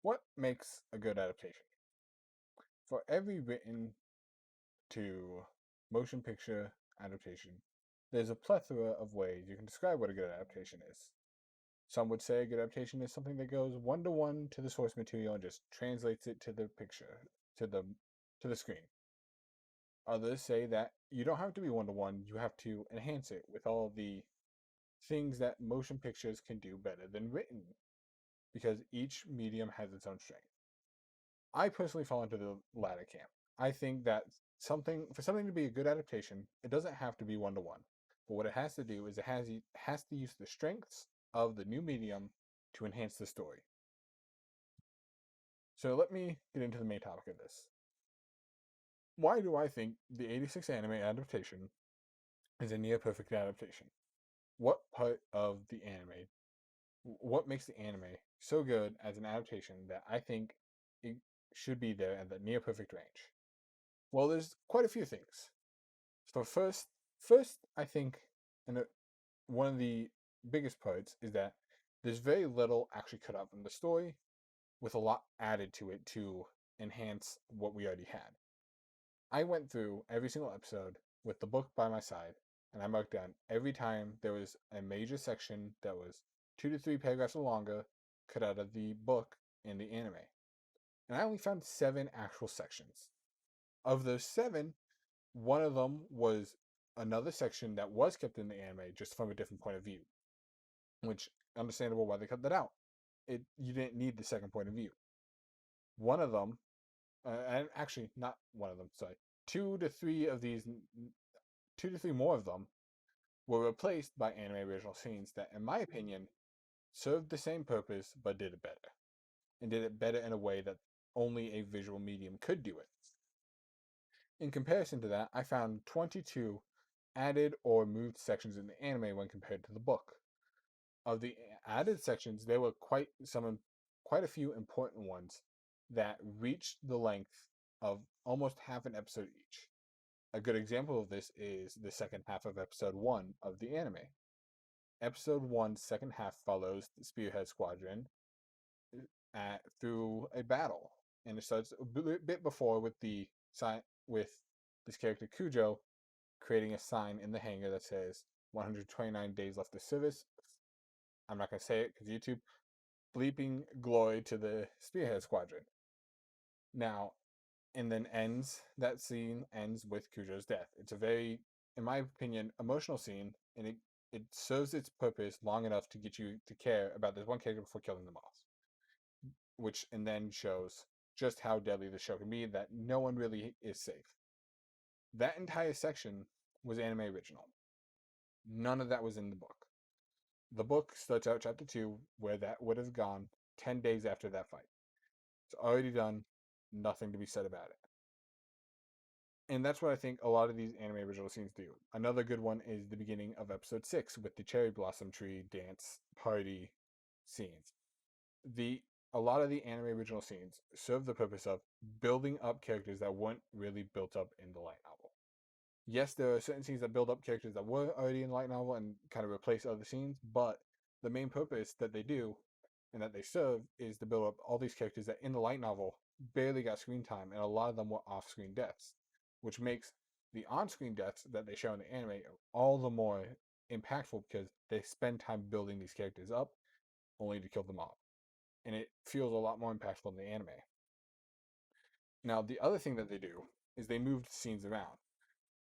What makes a good adaptation? For every written to motion picture adaptation, there's a plethora of ways you can describe what a good adaptation is. Some would say a good adaptation is something that goes one to one to the source material and just translates it to the picture, to the to the screen. Others say that you don't have to be one to one, you have to enhance it with all the things that motion pictures can do better than written, because each medium has its own strength. I personally fall into the latter camp. I think that something to be a good adaptation, it doesn't have to be one to one. But what it has to do is it has to use the strengths of the new medium to enhance the story. So let me get into the main topic of this. Why do I think the 86 anime adaptation is a near perfect adaptation? What part of the anime, what makes the anime so good as an adaptation that I think it should be there at the near perfect range? Well, there's quite a few things. So first, I think, and one of the biggest parts is that there's very little actually cut out from the story, with a lot added to it to enhance what we already had. I went through every single episode with the book by my side, and I marked down every time there was a major section that was 2 to 3 paragraphs or longer cut out of the book in the anime. And I only found 7 actual sections. Of those 7, one of them was another section that was kept in the anime just from a different point of view, which understandable why they cut that out. You didn't need the second point of view. One of them, and actually not one of them, sorry, 2 to 3 of these, 2 to 3 more of them were replaced by anime original scenes that, in my opinion, served the same purpose but did it better, and did it better in a way that only a visual medium could do it. In comparison to that, I found 22 added or moved sections in the anime when compared to the book. Of the added sections, there were quite a few important ones that reached the length of almost half an episode each. A good example of this is the second half of episode 1 of the anime. Episode 1's second half follows the Spearhead Squadron through a battle, and it starts a bit before with with this character Kujo creating a sign in the hangar that says 129 days left of service. I'm not going to say it because YouTube. Bleeping glory to the Spearhead Squadron. Now, and then that scene ends with Kujo's death. It's a very, in my opinion, emotional scene, and it serves its purpose long enough to get you to care about this one character before killing them off, which and then shows just how deadly the show can be, that no one really is safe. That entire section was anime original. None of that was in the book. The book starts out chapter 2, where that would have gone 10 days after that fight. It's already done, nothing to be said about it. And that's what I think a lot of these anime original scenes do. Another good one is the beginning of episode 6 with the cherry blossom tree dance party scenes. A lot of the anime original scenes serve the purpose of building up characters that weren't really built up in the light novel. Yes, there are certain scenes that build up characters that were already in the light novel and kind of replace other scenes, but the main purpose that they do and that they serve is to build up all these characters that in the light novel barely got screen time, and a lot of them were off-screen deaths, which makes the on-screen deaths that they show in the anime all the more impactful because they spend time building these characters up only to kill them off. And it feels a lot more impactful in the anime. Now, the other thing that they do is they moved scenes around.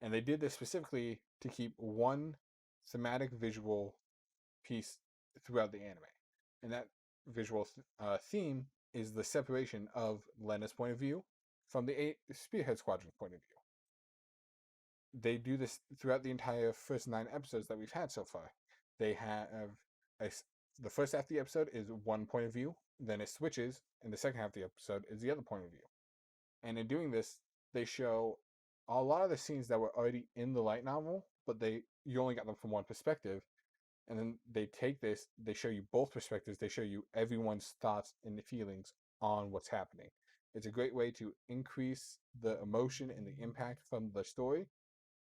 And they did this specifically to keep one thematic visual piece throughout the anime. And that visual theme is the separation of Lena's point of view from the Spearhead Squadron's point of view. They do this throughout the entire first 9 episodes that we've had so far. They have a, the first half of the episode is one point of view, then it switches, and the second half of the episode is the other point of view. And in doing this, they show a lot of the scenes that were already in the light novel, but you only got them from one perspective. And then they take this, they show you both perspectives, they show you everyone's thoughts and feelings on what's happening. It's a great way to increase the emotion and the impact from the story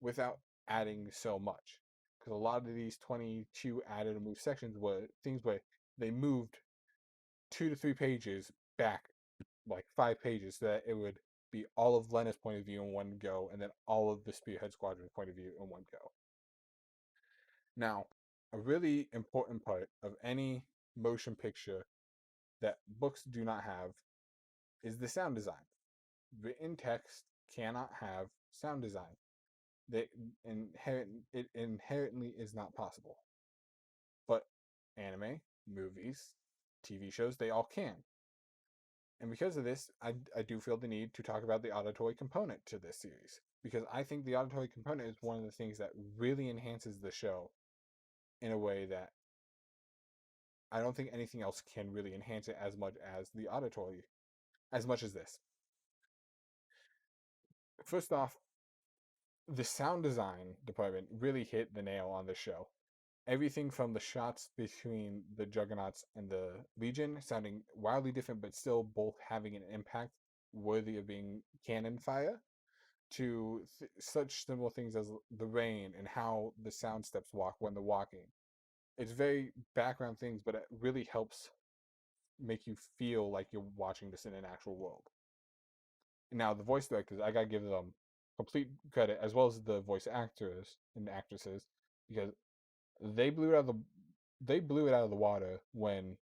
without adding so much. Because a lot of these 22 added and moved sections were things where they moved 2 to 3 pages back like 5 pages so that it would be all of Lena's point of view in one go, and then all of the Spearhead Squadron's point of view in one go. Now, a really important part of any motion picture that books do not have is the sound design. Written text cannot have sound design. They it inherently is not possible. But anime, movies, TV shows, they all can. And because of this, I do feel the need to talk about the auditory component to this series. Because I think the auditory component is one of the things that really enhances the show in a way that I don't think anything else can really enhance it as much as the auditory, as much as this. First off, the sound design department really hit the nail on the show. Everything from the shots between the Juggernauts and the Legion sounding wildly different, but still both having an impact worthy of being cannon fire, to such simple things as the rain and how the sound steps walk when they're walking. It's very background things, but it really helps make you feel like you're watching this in an actual world. Now, the voice directors, I gotta give them complete credit, as well as the voice actors and actresses, because they blew it out of the they blew it out of the water when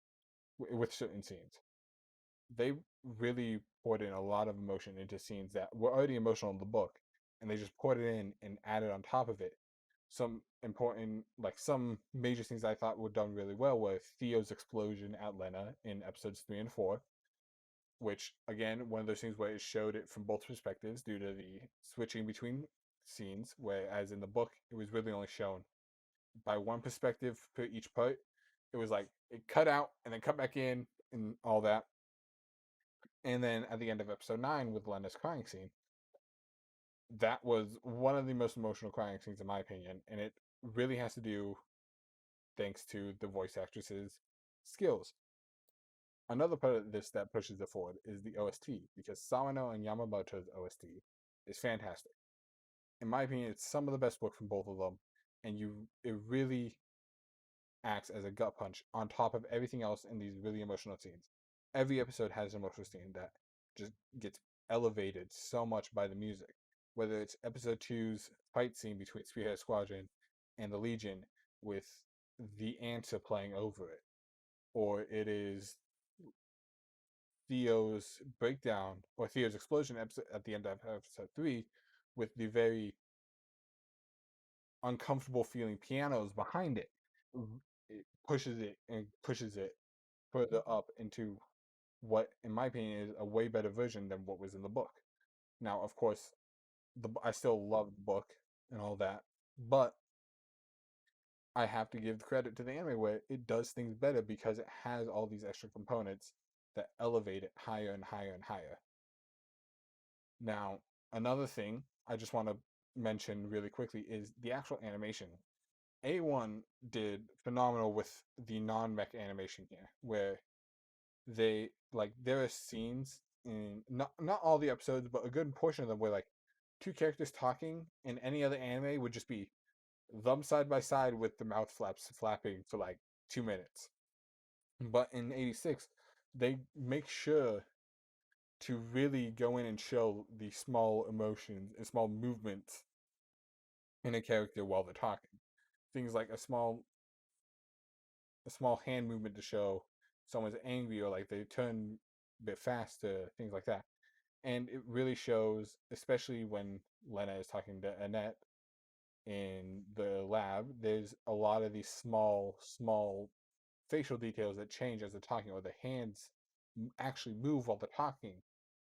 with certain scenes. They really poured in a lot of emotion into scenes that were already emotional in the book, and they just poured it in and added on top of it some important, like some major things I thought were done really well were Theo's explosion at Lena in episodes 3 and 4, which again, one of those things where it showed it from both perspectives due to the switching between scenes, whereas in the book it was really only shown by one perspective per each part. It was like it cut out and then cut back in and all that. And then at the end of episode 9 with Lena's crying scene, that was one of the most emotional crying scenes in my opinion, and it really has to do thanks to the voice actress's skills. Another part of this that pushes it forward is the OST, because Sawano and Yamamoto's OST is fantastic. In my opinion, it's some of the best work from both of them, and it really acts as a gut punch on top of everything else in these really emotional scenes. Every episode has an emotional scene that just gets elevated so much by the music. Whether it's episode 2's fight scene between Spearhead Squadron and the Legion with the answer playing over it, or it is Theo's breakdown or Theo's explosion episode at the end of episode 3 with the very uncomfortable feeling pianos behind it. It pushes it further up into what, in my opinion, is a way better version than what was in the book. Now, of course, I still love the book and all that, but I have to give credit to the anime where it does things better because it has all these extra components that elevate it higher and higher and higher. Now, another thing I just want to mention really quickly is the actual animation. A1 did phenomenal with the non-mech animation here, where there are scenes in not all the episodes, but a good portion of them where like two characters talking in any other anime would just be them side by side with the mouth flaps flapping for like 2 minutes. But in 86, they make sure to really go in and show the small emotions and small movements in a character while they're talking. Things like a small hand movement to show someone's angry or like they turn a bit faster, things like that. And it really shows, especially when Lena is talking to Annette in the lab, there's a lot of these small facial details that change as they're talking, or the hands actually move while they're talking.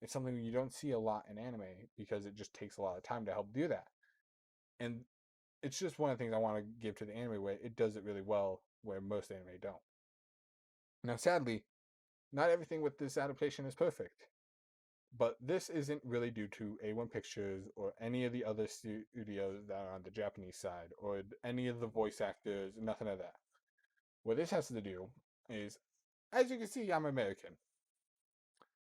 It's something you don't see a lot in anime because it just takes a lot of time to help do that. And it's just one of the things I want to give to the anime where it does it really well, where most anime don't. Now, sadly, not everything with this adaptation is perfect, but this isn't really due to A1 Pictures or any of the other studios that are on the Japanese side or any of the voice actors, nothing of that. What this has to do is, as you can see, I'm American.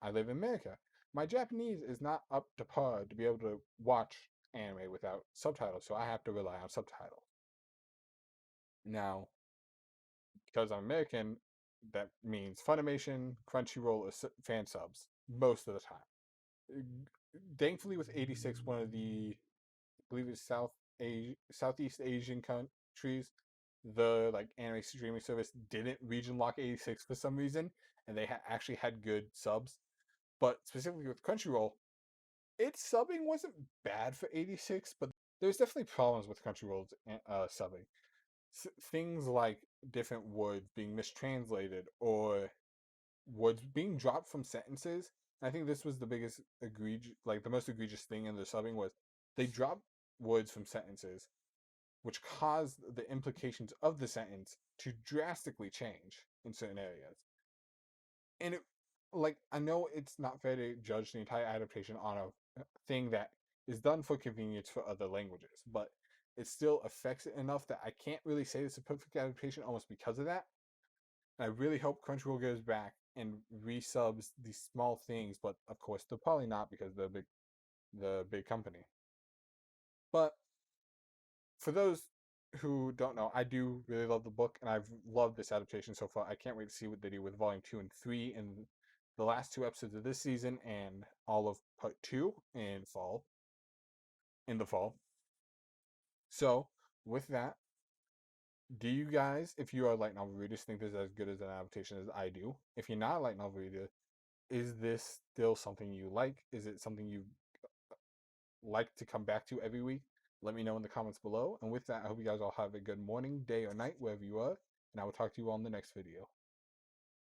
I live in America. My Japanese is not up to par to be able to watch anime without subtitles, so I have to rely on subtitles. Now, because I'm American, that means Funimation, Crunchyroll, or fan subs most of the time. Thankfully, with 86, one of the, I believe it's Southeast Asian countries, the like anime streaming service didn't region lock 86 for some reason, and they actually had good subs. But specifically with Crunchyroll, its subbing wasn't bad for 86, but there's definitely problems with Crunchyroll's subbing. Things like different words being mistranslated or words being dropped from sentences. I think this was the biggest the most egregious thing in the subbing was they dropped words from sentences, which caused the implications of the sentence to drastically change in certain areas. And it, like, I know it's not fair to judge the entire adaptation on a thing that is done for convenience for other languages, but it still affects it enough that I can't really say it's a perfect adaptation almost because of that. And I really hope Crunchyroll goes back and resubs these small things, but of course they're probably not because they're the big company. But for those who don't know, I do really love the book, and I've loved this adaptation so far. I can't wait to see what they do with Volume 2 and 3 in the last two episodes of this season and all of Part 2 in the fall. So, with that, do you guys, if you are light novel readers, think this is as good as an adaptation as I do? If you're not a light novel reader, is this still something you like? Is it something you like to come back to every week? Let me know in the comments below. And with that, I hope you guys all have a good morning, day, or night, wherever you are. And I will talk to you all in the next video.